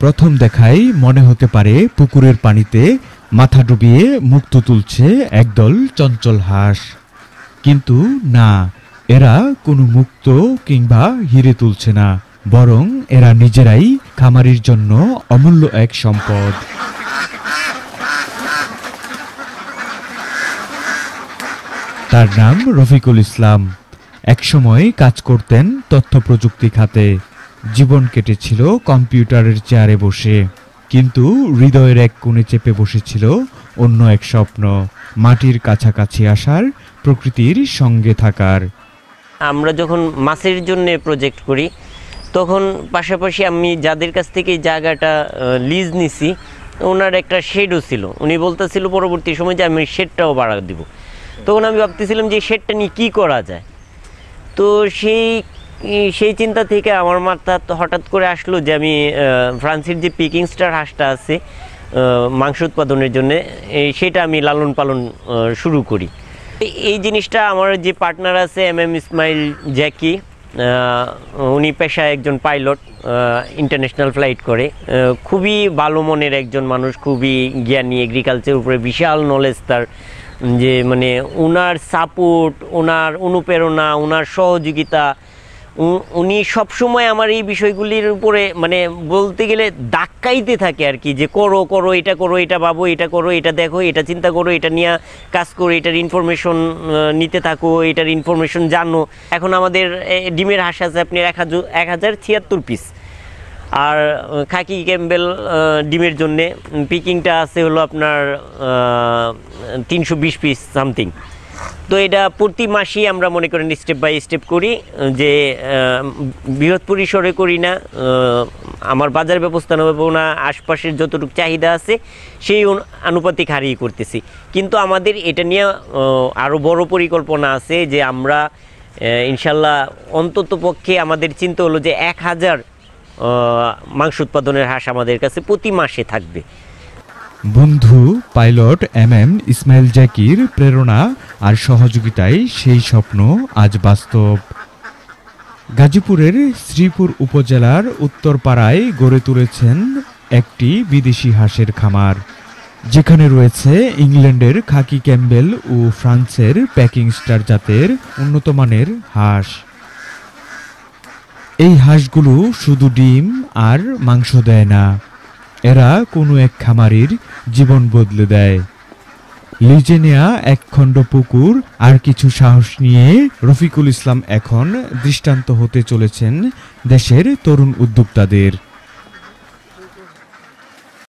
প্রথম দেখায় মনে হতে পারে পুকুরের পানিতে মাথা ডুবিয়ে মুক্ত তুলছে একদল চঞ্চল হাঁস, কিন্তু না, এরা কোনো মুক্ত কিংবা হিরে তুলছে না, বরং এরা নিজেরাই খামারির জন্য অমূল্য এক সম্পদ। তার নাম রফিকুল ইসলাম। একসময় কাজ করতেন তথ্য প্রযুক্তি খাতে। জীবন কেটেছিল কম্পিউটারের চেয়ারে বসে, কিন্তু হৃদয়ের এক কোণে চেপে বসেছিল অন্য এক স্বপ্ন, মাটির কাছাকাছি আসার, প্রকৃতির সঙ্গে থাকার। আমরা যখন মাছের জন্য প্রজেক্ট করি তখন পাশাপাশি আমি যাদের কাছ থেকে এই জায়গাটা লিজ নিছি ওনার একটা শেডও ছিল। উনি বলতেছিল পরবর্তী সময় যে আমি শেডটাও বাড়া দিব। তখন আমি ভাবতেছিলাম যে শেডটা নিয়ে কী করা যায়। তো সেই চিন্তা থেকে আমার মাথা হঠাৎ করে আসলো যে আমি ফ্রান্সের যে পিকিং স্টার হাঁসটা আছে মাংস উৎপাদনের জন্য, সেটা আমি লালন পালন শুরু করি। এই জিনিসটা আমার যে পার্টনার আছে ইসমাইল জ্যাকি, উনি পেশায় একজন পাইলট, ইন্টারন্যাশনাল ফ্লাইট করে, খুবই ভালো মনের একজন মানুষ, খুবই জ্ঞানী, এগ্রিকালচারের উপরে বিশাল নলেজ তার। যে মানে ওনার সাপোর্ট, ওনার অনুপ্রেরণা, ওনার সহযোগিতা, উনি সবসময় আমার এই বিষয়গুলির উপরে মানে বলতে গেলে ধাক্কাইতে থাকে আর কি, যে করো করো, এটা করো, এটা ভাবো, এটা করো, এটা দেখো, এটা চিন্তা করো, এটা নিয়ে কাজ করো, এটার ইনফরমেশন নিতে থাকো, এটার ইনফরমেশন জানো। এখন আমাদের ডিমের হাঁস আছে আপনার 1076 পিস, আর খাকি ক্যাম্বেল ডিমের জন্যে পিকিংটা আছে হলো আপনার 320 পিস সামথিং। তো এটা প্রতি মাসেই আমরা মনে করেন স্টেপ বাই স্টেপ করি, যে বৃহৎ পরিসরে করি না, আমার বাজার ব্যবস্থাপনা আশপাশের যতটুকু চাহিদা আছে সেই আনুপাতিক হারেই করতেছি। কিন্তু আমাদের এটা নিয়ে আরও বড় পরিকল্পনা আছে, যে আমরা ইনশাল্লাহ অন্তত পক্ষে আমাদের চিন্তা হলো যে 1000 মাংস উৎপাদনের হাঁস আমাদের কাছে প্রতি মাসে থাকবে। বন্ধু পাইলট ইসমাইল জ্যাকির প্রেরণা আর সহযোগিতায় সেই স্বপ্ন আজ বাস্তব। গাজীপুরের শ্রীপুর উপজেলার উত্তরপাড়ায় গড়ে তুলেছেন একটি বিদেশি হাঁসের খামার, যেখানে রয়েছে ইংল্যান্ডের খাকি ক্যাম্বেল ও ফ্রান্সের প্যাকিং স্টার জাতের উন্নতমানের হাঁস। এই হাঁসগুলো শুধু ডিম আর মাংস দেয় না, এরা কোনো এক খামারির জীবন বদলে দেয়। লিজে নেয়া এক খণ্ড পুকুর আর কিছু সাহস নিয়ে রফিকুল ইসলাম এখন দৃষ্টান্ত হতে চলেছেন দেশের তরুণ উদ্যোক্তাদের।